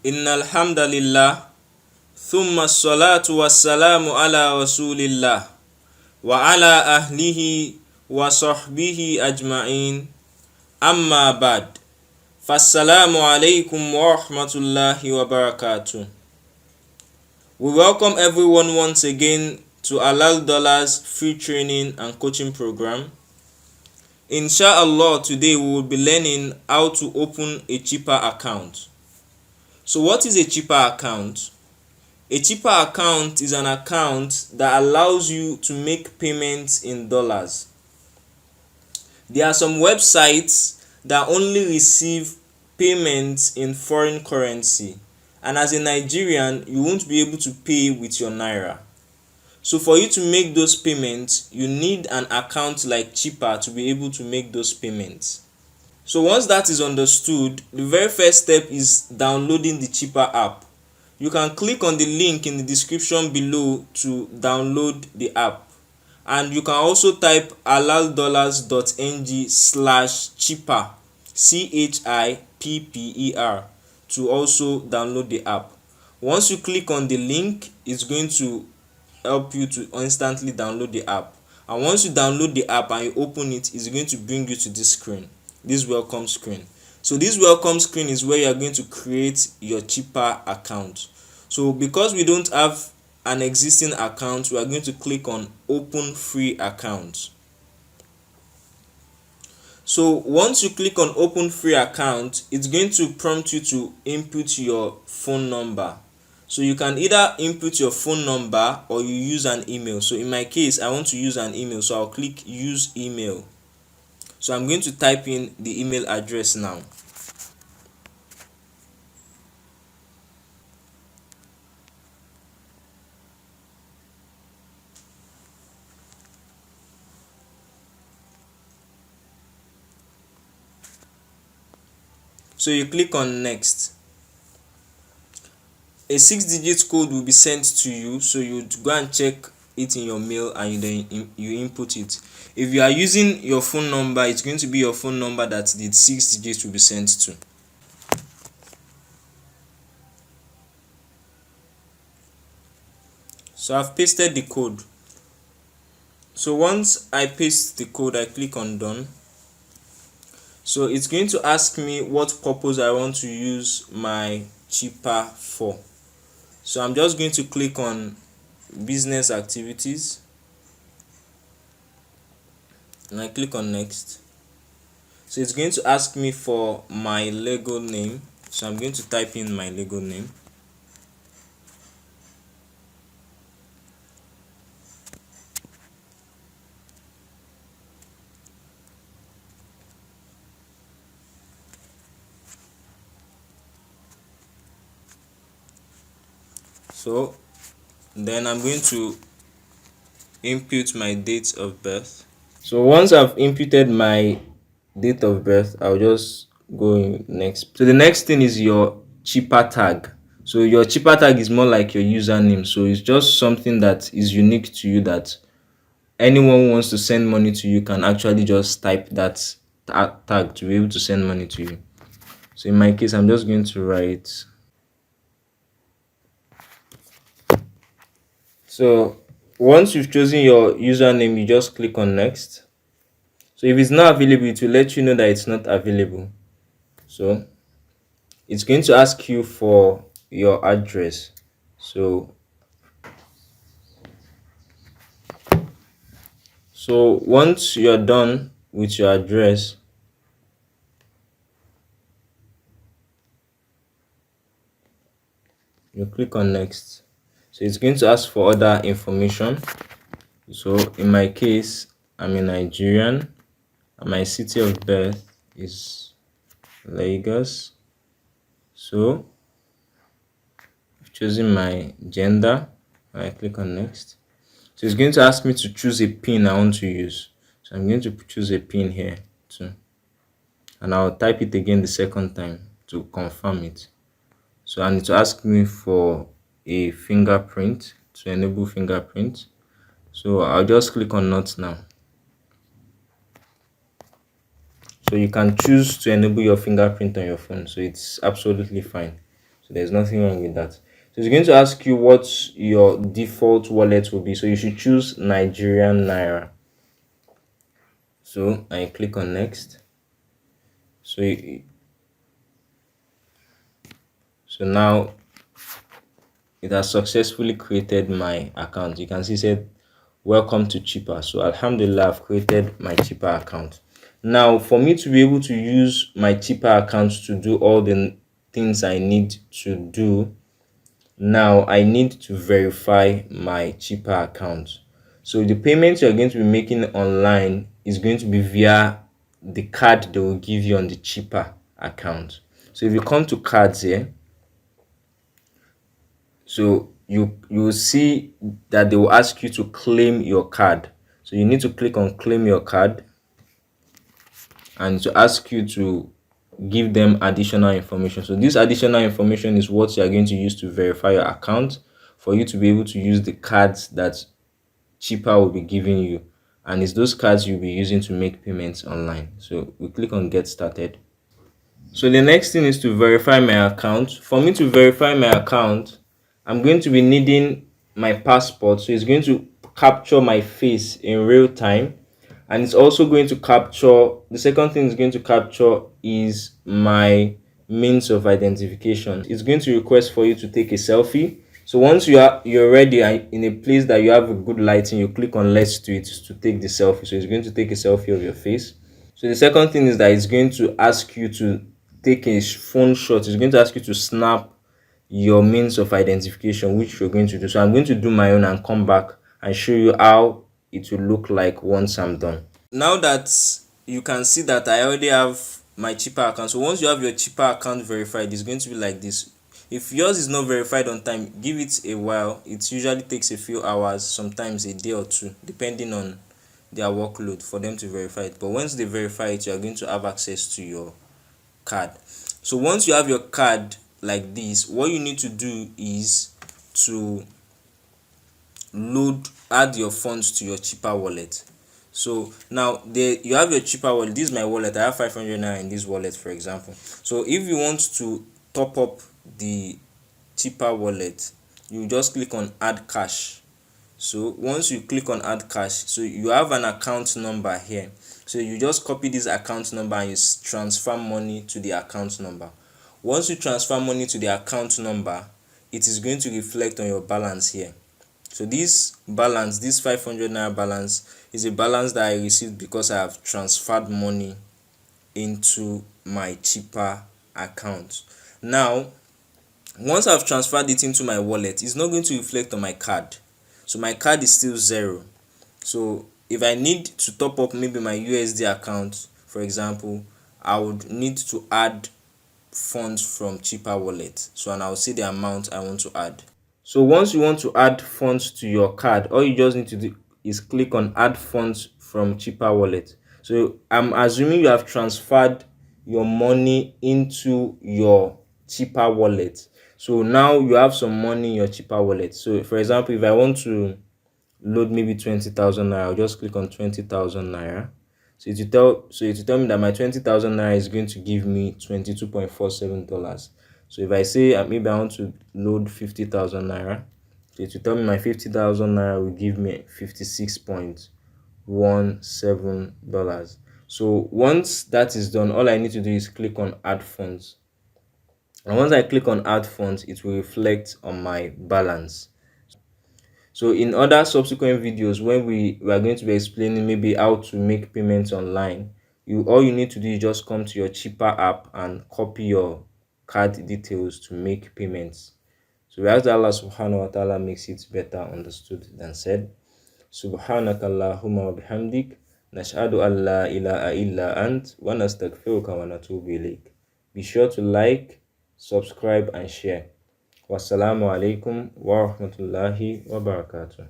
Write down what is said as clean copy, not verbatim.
Innal hamdalillah thumma salatu wassalamu ala rasulillah wa ala ahlihi wa sahbihi ajma'in amma ba'd. Fassalamu alaykum warahmatullahi wabarakatuh. We welcome everyone once again to Halal Dollars free training and coaching program. Inshallah, today we will be learning how to open a cheaper account. So what is a cheaper account? A cheaper account is an account that allows you to make payments in dollars. There are some websites that only receive payments in foreign currency, and as a Nigerian, you won't be able to pay with your naira. So for you to make those payments, you need an account like Cheaper to be able to make those payments. So once that is understood, the very first step is downloading the Cheaper app. You can click on the link in the description below to download the app, and you can also type halaldollars.ng/cheaper CHIPPER to also download the app. Once you click on the link, it's going to help you to instantly download the app, and once you download the app and you open it, it's going to bring you to this screen, this welcome screen. So this welcome screen is where you are going to create your Cheaper account. So because we don't have an existing account, we are going to click on open free account. So once you click on open free account, it's going to prompt you to input your phone number. So you can either input your phone number or you use an email. So in my case, I want to use an email, so I'll click use email. So I'm going to type in the email address now. So you click on next. A 6-digit code will be sent to you, so you go and check it in your mail and you input it. If you are using your phone number, it's going to be your phone number that the 6 digits will be sent to. So I've pasted the code. So once I paste the code, I click on done. So it's going to ask me what purpose I want to use my Cheaper for. So I'm just going to click on business activities and I click on next. So it's going to ask me for my legal name, so I'm going to type in my legal name. So then I'm going to input my date of birth. So once I've inputted my date of birth, I'll just go in next. So the next thing is your Cheaper tag. So your Cheaper tag is more like your username. So it's just something that is unique to you, that anyone who wants to send money to you can actually just type that tag to be able to send money to you. So in my case, I'm just going to write. So once you've chosen your username, you just click on next. So if it's not available, it will let you know that it's not available. So it's going to ask you for your address. So once you're done with your address, you click on next. So it's going to ask for other information. So in my case, I'm a Nigerian and my city of birth is Lagos. So I've chosen my gender and I click on next. So it's going to ask me to choose a pin I want to use. So I'm going to choose a pin here too, and I'll type it again the second time to confirm it. So I need to ask me for a fingerprint to enable fingerprint. So I'll just click on not now. So you can choose to enable your fingerprint on your phone, so it's absolutely fine. So there's nothing wrong with that. So it's going to ask you what your default wallet will be. So you should choose Nigerian Naira. So I click on next. So so now it has successfully created my account. You can see it said welcome to cheaper. So alhamdulillah, I've created my cheaper account. Now for me to be able to use my cheaper account to do all the things I need to do, now I need to verify my cheaper account. So the payment you're going to be making online is going to be via the card they will give you on the cheaper account. So if you come to cards here, so you will see that they will ask you to claim your card. So you need to click on claim your card, and to ask you to give them additional information. So this additional information is what you are going to use to verify your account for you to be able to use the cards that cheaper will be giving you, and it's those cards you'll be using to make payments online. So we click on get started. So the next thing is to verify my account. For me to verify my account, I'm going to be needing my passport. So it's going to capture my face in real time. And it's also going to capture, the second thing it's going to capture is my means of identification. It's going to request for you to take a selfie. So once you're ready and in a place that you have a good lighting, you click on let's do it to take the selfie. So it's going to take a selfie of your face. So the second thing is that it's going to ask you to take a phone shot. It's going to ask you to snap your means of identification, which you're going to do. So I'm going to do my own and come back and show you how it will look like once I'm done. Now that you can see that I already have my cheaper account. So once you have your cheaper account verified, it's going to be like this. If yours is not verified on time, give it a while. It usually takes a few hours, sometimes a day or two, depending on their workload for them to verify it. But once they verify it, you are going to have access to your card. So once you have your card like this, what you need to do is to add your funds to your cheaper wallet. So now you have your cheaper wallet. This is my wallet. I have 500 naira in this wallet, for example. So if you want to top up the cheaper wallet, you just click on add cash. So once you click on add cash, so you have an account number here. So you just copy this account number and you transfer money to the account number. Once you transfer money to the account number, it is going to reflect on your balance here. So this balance, this 500 naira balance, is a balance that I received because I have transferred money into my cheaper account. Now once I've transferred it into my wallet, it's not going to reflect on my card. So my card is still zero. So if I need to top up maybe my USD account, for example, I would need to add funds from cheaper wallet. So and I'll see the amount I want to add. So once you want to add funds to your card, all you just need to do is click on add funds from cheaper wallet. So I'm assuming you have transferred your money into your cheaper wallet. So now you have some money in your cheaper wallet. So for example, if I want to load maybe 20,000 naira, I'll just click on 20,000 naira. So it will tell me that my 20,000 naira is going to give me $22.47. So if I say maybe I want to load 50,000 naira, so it will tell me my 50,000 naira will give me $56.17. So once that is done, all I need to do is click on add funds. And once I click on add funds, it will reflect on my balance. So in other subsequent videos, when we are going to be explaining maybe how to make payments online, all you need to do is just come to your cheaper app and copy your card details to make payments. So we ask that Allah subhanahu wa ta'ala makes it better understood than said. Subhanaka Allahumma wa bihamdik, nashhadu an la ilaha illa ant, wa nastaghfiruka wa natubu ilayk. Be sure to like, subscribe and share. Wassalamu alaikum warahmatullahi wabarakatuh.